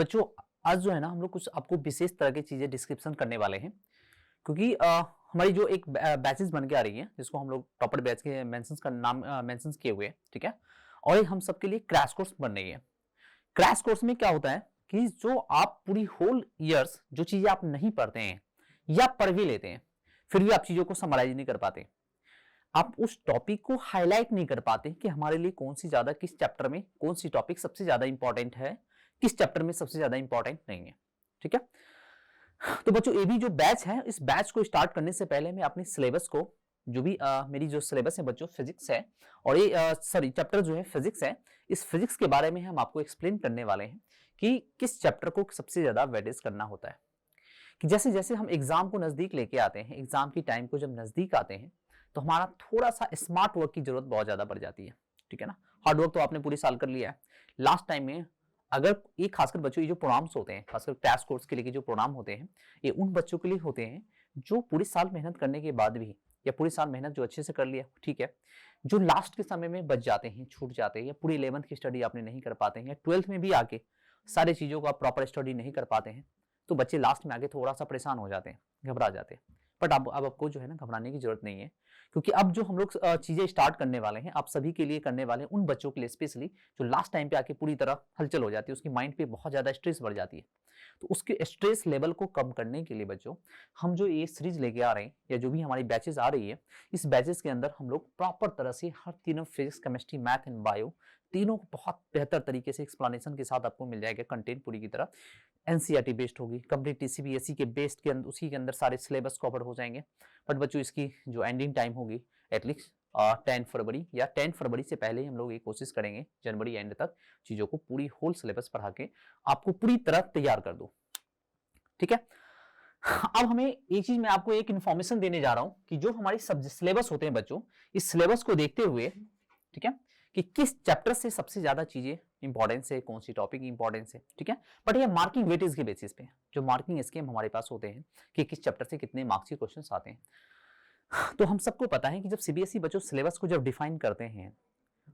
बच्चों आज जो है ना हम लोग कुछ आपको विशेष तरह की चीजें डिस्क्रिप्शन करने वाले हैं क्योंकि हमारी जो एक बैचेस बन के आ रही है जिसको हम लोग टॉपर बैच के मेंशंस का नाम मेंशंस किए हुए हैं, ठीक है। और ये हम सबके लिए क्रैश कोर्स बन रही है। क्रैश कोर्स में क्या होता है कि जो आप पूरी होल ईयर्स जो चीजें आप नहीं पढ़ते हैं या पढ़ भी लेते हैं फिर भी आप चीजों को समराइज नहीं कर पाते, आप उस टॉपिक को हाईलाइट नहीं कर पाते कि हमारे लिए कौन सी ज्यादा किस चैप्टर में कौन सी टॉपिक सबसे ज्यादा इंपॉर्टेंट है, किस चैप्टर में सबसे ज्यादा इंपॉर्टेंट नहीं है, ठीक है। तो बच्चों ये भी जो बैच है इस बैच को स्टार्ट करने से पहले मैं अपने सिलेबस को जो भी मेरी जो सिलेबस है बच्चों फिजिक्स है और ये सॉरी चैप्टर जो है फिजिक्स है, इस फिजिक्स के बारे में हम आपको एक्सप्लेन करने वाले हैं कि किस चैप्टर को सबसे ज्यादा वेटेज करना होता है। कि जैसे जैसे हम एग्जाम को नजदीक लेके आते हैं, एग्जाम की टाइम को जब नजदीक आते हैं तो हमारा थोड़ा सा स्मार्ट वर्क की जरूरत बहुत ज्यादा बढ़ जाती है, ठीक है ना। हार्ड वर्क तो आपने पूरी साल कर लिया है, लास्ट टाइम में अगर ये खासकर बच्चों ये जो प्रोग्राम्स होते हैं खासकर क्रैश कोर्स के लिए जो प्रोग्राम होते हैं ये उन बच्चों के लिए होते हैं जो पूरी साल मेहनत करने के बाद भी या पूरी साल मेहनत जो अच्छे से कर लिया, ठीक है, जो लास्ट के समय में बच जाते हैं, छूट जाते हैं या पूरी 11th की स्टडी आपने नहीं कर पाते हैं या 12th में भी आके सारी चीजों को आप प्रॉपर स्टडी नहीं कर पाते हैं तो बच्चे लास्ट में आके थोड़ा सा परेशान हो जाते हैं, घबरा जाते हैं। बट अब आपको जो है ना घबराने की जरूरत नहीं है क्योंकि अब जो हम लोग चीजें स्टार्ट करने वाले हैं आप सभी के लिए करने वाले हैं, उन बच्चों के लिए स्पेशली जो लास्ट टाइम पे आके पूरी तरह हलचल हो जाती है, उसकी माइंड पे बहुत ज्यादा स्ट्रेस बढ़ जाती है। तो उसके स्ट्रेस लेवल को कम करने के लिए बच्चों हम जो ये सीरीज लेके आ रहे हैं या जो भी हमारी बैचेस आ रही है इस बैचेस के अंदर हम लोग प्रॉपर तरह से हर तीनों physics chemistry math and bio तीनों को बहुत बेहतर तरीके से एक्सप्लेनेशन के साथ आपको मिल जाएगा, कंटेंट पूरी की तरह एनसीईआरटी बेस्ड होगी, कंप्लीट टीसीबीएसई के बेस्ड के अंदर उसी के अंदर सारे सिलेबस कवर हो जाएंगे। बट बच्चों इसकी जो एंडिंग टाइम होगी एटलीस्ट 10 फरवरी या 10 फरवरी से पहले ही हम लोग ये कोशिश करेंगे जनवरी एंड तक चीजों को पूरी होल सिलेबस पढ़ा के आपको पूरी तरह तैयार कर दो, ठीक है। अब हमें एक चीज मैं आपको एक इंफॉर्मेशन देने जा रहा हूं कि जो हमारी सब सिलेबस होते हैं बच्चों इस सिलेबस को देखते हुए, ठीक है, कि किस चैप्टर से सबसे ज्यादा चीजें इंपॉर्टेंस है, कौन सी टॉपिक इंपॉर्टेंस है, ठीक है। बट ये मार्किंग वेटेज के बेसिस पे जो मार्किंग स्कीम हमारे पास होते हैं कि किस चैप्टर से कितने मार्क्स के क्वेश्चंस आते हैं। तो हम सबको पता है कि जब सीबीएसई बच्चों सिलेबस को जब डिफाइन करते हैं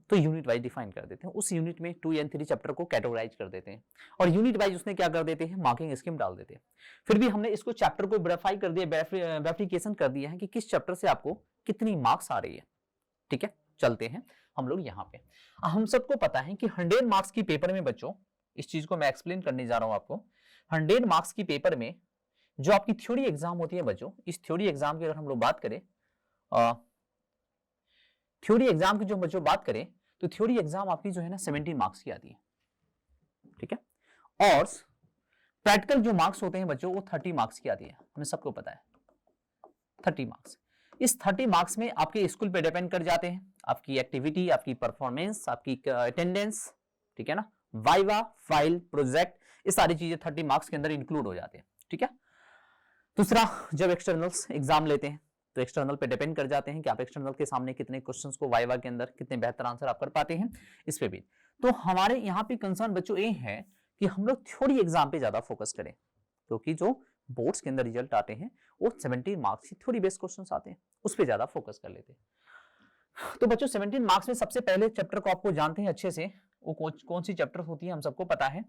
तो यूनिट वाइज डिफाइन कर देते हैं, उस यूनिट में 2 एंड 3 चैप्टर को कैटेगराइज कर देते हैं और यूनिट वाइज उसने क्या कर देते हैं मार्किंग स्कीम डाल देते हैं। फिर भी हमने इसको चैप्टर को वेरीफाई कर दिया, वेरिफिकेशन कर दिया है कि किस चैप्टर से आपको कितनी मार्क्स आ रही है, ठीक है। चलते हैं हम लोग यहाँ पे, हम सबको पता है कि 100 मार्क्स की पेपर में बच्चों इस चीज को मैं एक्सप्लेन करने जा रहा हूं आपको। 100 मार्क्स की पेपर में जो आपकी थ्योरी एग्जाम होती है बच्चों, इस थ्योरी एग्जाम की अगर हम लोग बात करें, थ्योरी एग्जाम की जो बच्चों बात करें तो थ्योरी एग्जाम आपकी जो है ना 17 मार्क्स की आती है, ठीक है। और प्रैक्टिकल जो मार्क्स होते हैं बच्चों वो 30 मार्क्स की आती है, हमें सबको पता है 30 मार्क्स। इस 30 मार्क्स में आपके स्कूल पे डिपेंड कर जाते हैं, आपकी एक्टिविटी, आपकी परफॉर्मेंस, आपकी अटेंडेंस, ठीक है ना, वाइवा, फाइल, प्रोजेक्ट, ये सारी चीजें 30 मार्क्स के अंदर इंक्लूड हो जाते हैं, ठीक है। दूसरा जब एक्सटर्नल्स एग्जाम लेते हैं तो एक्सटर्नल पे डिपेंड कर जाते हैं कि आप एक्सटर्नल के सामने कितने क्वेश्चंस को वाइवा के अंदर कितने बेहतर आंसर आप कर पाते हैं, इस पे भी। तो हमारे यहाँ पे कंसर्न बच्चों ये है कि हम लोग थ्योरी एग्जाम पे ज्यादा फोकस करें क्योंकि जो बोर्ड्स के अंदर रिजल्ट आते हैं वो 17 मार्क्स की थ्योरी बेस्ड क्वेश्चंस आते हैं, उस पे ज्यादा फोकस कर लेते हैं। तो बच्चों 17 मार्क्स में सबसे पहले चैप्टर को आपको जानते हैं अच्छे से, वो कौन सी चैप्टर होती है हम सबको पता है,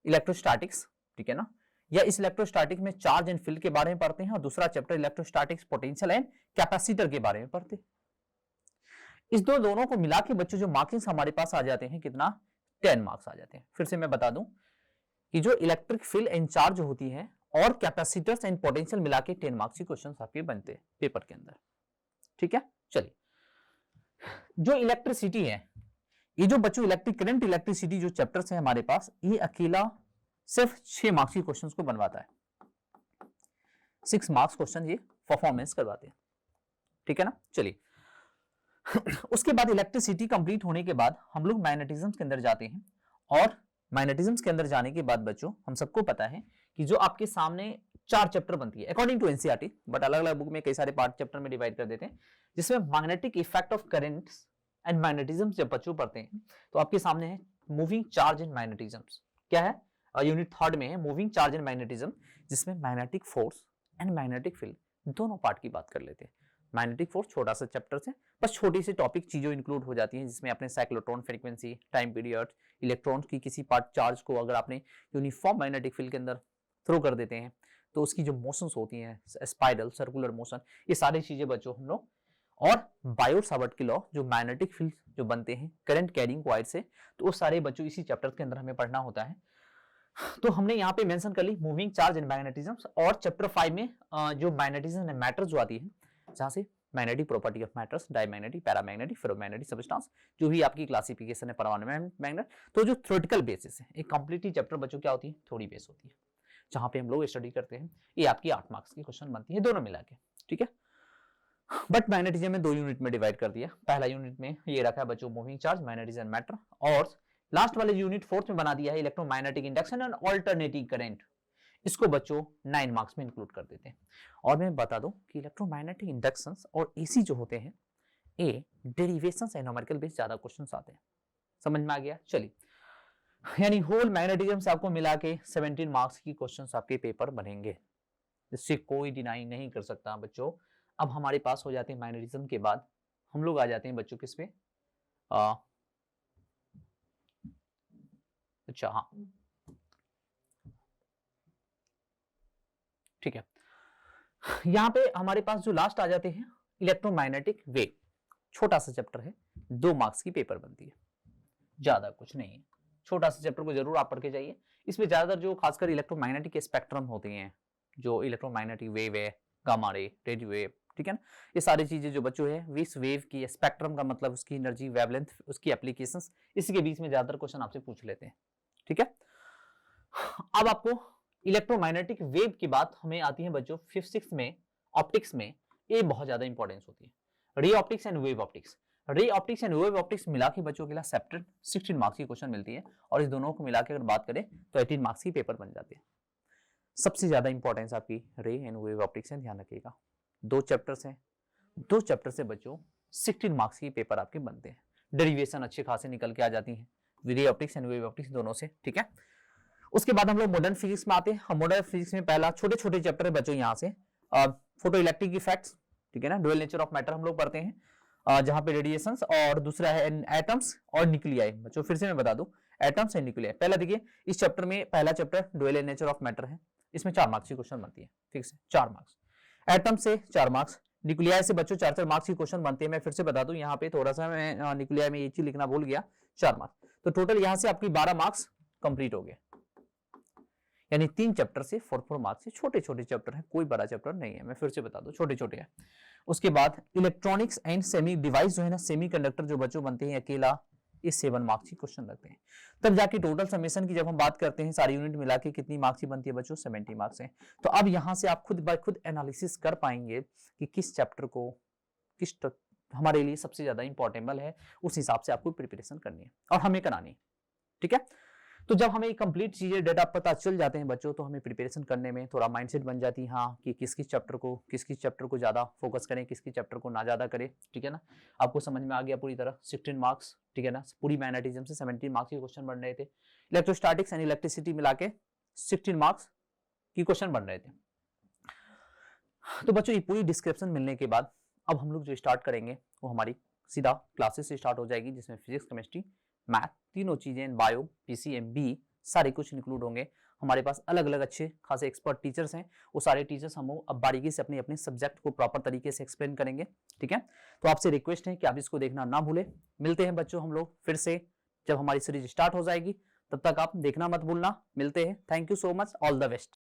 इलेक्ट्रोस्टैटिक्स, ठीक है ना। या इस इलेक्ट्रोस्टैटिक में चार्ज एंड फील्ड के बारे में पढ़ते हैं और दूसरा chapter electrostatics potential and capacitor के बारे में पढ़ते हैं। इस दोनों को मिला के बच्चों जो मार्क्स हमारे पास आ जाते हैं कितना, 10 मार्क्स आ जाते हैं। फिर से मैं बता दूं कि जो इलेक्ट्रिक फील्ड एंड चार्ज होती है और कैपेसिटर्स एंड पोटेंशियल मिला के 10 मार्क्स के क्वेश्चन आपके बनते हैं पेपर के अंदर, ठीक है। चलिए, जो इलेक्ट्रिसिटी है, ये जो बच्चों इलेक्ट्रिक करंट इलेक्ट्रिसिटी जो चैप्टर्स है हमारे पास, ये अकेला सिर्फ 6 मार्क्स के क्वेश्चंस को बनवाता है, 6 मार्क्स क्वेश्चन ये परफॉर्मेंस करवाते हैं, ठीक है ना। चलिए उसके बाद इलेक्ट्रिसिटी कंप्लीट होने के बाद हम लोग मैग्नेटिज्म के अंदर जाते हैं और मैग्नेटिज्म के अंदर जाने के बाद बच्चों हम सबको पता है कि जो आपके सामने 4 चैप्टर बनती है अकॉर्डिंग टू एनसीईआरटी, बट अलग अलग बुक में कई सारे पार्ट चैप्टर में डिवाइड कर देते हैं, जिसमें magnetic effect of currents and magnetism जब बच्चों पढ़ते हैं तो आपके सामने है मूविंग चार्ज एंड मैग्नेटिज्म, क्या है, यूनिट 3 में है मूविंग चार्ज एंड मैग्नेटिज्म, जिसमें magnetic force and magnetic field दोनों पार्ट की बात कर लेते हैं। मैग्नेटिक फोर्स छोटा सा चैप्टर है, बस छोटी सी टॉपिक चीजों इंक्लूड हो जाती हैं, जिसमें अपने cyclotron frequency, time period, electron की किसी पार्ट चार्ज को अगर आपने यूनिफॉर्म मैग्नेटिक फील्ड के अंदर थ्रो कर देते हैं तो उसकी जो मोशंस होती हैं, स्पाइरल, सर्कुलर मोशन, ये सारी चीजें बच्चों हम लोग, और बायोट-सावर्ट के लॉ, जो मैग्नेटिक फील्ड जो बनते हैं करंट कैरिंग कॉइल से, तो वो सारे बच्चों इसी चैप्टर के अंदर हमें पढ़ना होता है। तो हमने यहाँ पे मेंशन कर ली मूविंग चार्ज एंड मैग्नेटिज्म, और चैप्टर 5 में जो मैग्नेटिज्म एंड मैटर जो आती है, जहाँ से magnetic property of matters, diamagnetic, paramagnetic, ferromagnetic substance, जो भी आपकी क्लासिफिकेशन है परमाणु मैग्नेट, तो जो थ्योरेटिकल बेसिस है, एक कंप्लीटली चैप्टर बच्चों क्या होती है, थ्योरी बेस होती है, जहाँ पे हम लोग स्टडी करते हैं। ये आपकी 8 मार्क्स की क्वेश्चन बनती है दोनों मिला के, ठीक है। बट मैग्नेटिज्म में 2 यूनिट में डिवाइड कर दिया। पहला यूनिट में ये रखा है बच्चों moving charge, magnetism and matter, और लास्ट वाले यूनिट 4th में बना दिया है electromagnetic induction and alternating current. इसको बच्चों 9 मार्क्स में इंक्लूड कर देते हैं। और मैं बता दूं कि इलेक्ट्रोमैग्नेटिक इंडक्शंस और एसी जो होते हैं, ये डेरिवेशंस एंड न्यूमेरिकल बेस्ड ज्यादा क्वेश्चंस आते हैं। समझ में आ गया? चलिए, यानी होल मैग्नेटिज्म से आपको मिला के 17 मार्क्स की क्वेश्चंस आपके पेपर बनेंगे, इससे कोई डिनाई नहीं कर सकता बच्चों। अब हमारे पास हो जाते हैं मैग्नेटिज्म के बाद हम लोग आ जाते हैं बच्चों किस पे, अच्छा हाँ ठीक है, यहाँ पे हमारे पास जो लास्ट आ जाते हैं इलेक्ट्रोमैग्नेटिक वेव, छोटा सा चैप्टर है, 2 मार्क्स की पेपर बनती है, ज्यादा कुछ नहीं है। छोटा सा चैप्टर को जरूर आप पढ़ के जाइए। इसमें ज्यादातर जो खासकर इलेक्ट्रोमैग्नेटिक के स्पेक्ट्रम होते हैं, जो इलेक्ट्रोमैग्नेटिक वेव है, गामा रे, रेडियो वेव, ठीक है ना, ये सारी चीजें जो बच्चों है, इस वेव की स्पेक्ट्रम का मतलब उसकी एनर्जी, वेवलेंथ, उसकी एप्लीकेशंस, इसके बीच में ज्यादातर क्वेश्चन आपसे पूछ लेते हैं, ठीक है। अब आपको इलेक्ट्रोमैग्नेटिक वेव की बात हमें आती है बच्चों 5th 6th में ऑप्टिक्स में, ये बहुत ज्यादा इंपॉर्टेंस होती है। Ray optics and wave optics, ray optics and wave optics मिला के बच्चों के लिए सेपरेट 16 मार्क्स की क्वेश्चन मिलती है, और इस दोनों को मिला के अगर बात करें तो 18 मार्क्स की पेपर बन जाते हैं। सबसे ज्यादा इंपॉर्टेंस आपकी रे एंड वेव ऑप्टिक्स है, ध्यान रखिएगा। 2 चैप्टर्स हैं, 2 चैप्टर से बच्चों 16 मार्क्स की पेपर आपके बनते हैं। डेरिवेशन अच्छे खासे निकल के आ जाती है ray optics and wave optics दोनों से, ठीक है। उसके बाद हम लोग मॉडर्न फिजिक्स में आते हैं। हम मॉडर्न फिजिक्स में पहला छोटे छोटे चैप्टर है बच्चों, यहाँ से फोटो इलेक्ट्रिक इफेक्ट्स, ठीक है ना, ड्यूअल नेचर ऑफ मैटर हम लोग पढ़ते हैं, जहाँ पे रेडिएशंस, और दूसरा है एटम्स और न्यूक्लियाई। बच्चों फिर से मैं बता दूं, एटम्स एंड न्यूक्लियाई। पहला देखिए, इस चैप्टर में पहला chapter dual nature of matter है, इसमें 4 मार्क्स की क्वेश्चन बनती है, ठीक है, 4 मार्क्स। एटम से 4 मार्क्स, न्यूक्लियाई से बच्चों 4-4 मार्क्स की क्वेश्चन बनते हैं। मैं फिर से बता दूं, यहाँ पे थोड़ा सा मैं न्यूक्लियाई में ये चीज लिखना भूल गया, 4 मार्क्स, तो टोटल यहाँ से आपकी 12 मार्क्स कंप्लीट हो गए। यानी 3 चैप्टर से 4-4 मार्क्स से छोटे छोटे चैप्टर हैं, कोई बड़ा चैप्टर नहीं है, मैं फिर से बता दूं छोटे छोटे हैं। उसके बाद इलेक्ट्रॉनिक्स एंड सेमी डिवाइस जो है ना, सेमीकंडक्टर जो बच्चों बनते हैं अकेला, ये 7 मार्क्स की क्वेश्चन लगते हैं। तब जाके टोटल समेशन की जब हम बात करते हैं सारी यूनिट मिला के कितनी मार्क्स की बनती है बच्चों, 70 मार्क्स है। तो अब यहाँ से आप खुद बाय खुद एनालिसिस कर पाएंगे कि किस चैप्टर को हमारे लिए सबसे ज्यादा इंपॉर्टेबल है, उस हिसाब से आपको प्रिपरेशन करनी है और हमें करानी है, ठीक है। तो जब हमें कंप्लीट चीजें डेटा पता चल जाते हैं बच्चों, तो हमें प्रिपरेशन करने में थोड़ा माइंडसेट बन जाती है, हाँ, कि किस किस चैप्टर को ज्यादा फोकस करें, किस किस चैप्टर को ना ज्यादा करें, ठीक है ना। आपको समझ में आ गया पूरी तरह। 16 मार्क्स, ठीक है ना, पूरी मैग्नेटिज्म से 17 मार्क्स के क्वेश्चन बन रहे थे। इलेक्ट्रोस्टैटिक्स एंड इलेक्ट्रिसिटी मिला के 16 मार्क्स की क्वेश्चन बन रहे थे। तो बच्चों ये पूरी डिस्क्रिप्शन मिलने के बाद अब हम लोग जो स्टार्ट करेंगे वो हमारी सीधा क्लासेस से स्टार्ट हो जाएगी, जिसमें फिजिक्स, केमिस्ट्री, मैथ, तीनों चीजें, बायो, पीसीएम, बी, सारे कुछ इंक्लूड होंगे। हमारे पास अलग अलग अच्छे खासे एक्सपर्ट टीचर्स हैं, वो सारे टीचर्स हम अब बारीकी से अपने अपने सब्जेक्ट को प्रॉपर तरीके से एक्सप्लेन करेंगे, ठीक है। तो आपसे रिक्वेस्ट है कि आप इसको देखना ना भूले। मिलते हैं बच्चों हम लोग फिर से जब हमारी सीरीज स्टार्ट हो जाएगी, तब तक आप देखना मत भूलना। मिलते हैं, thank you so much, all the best.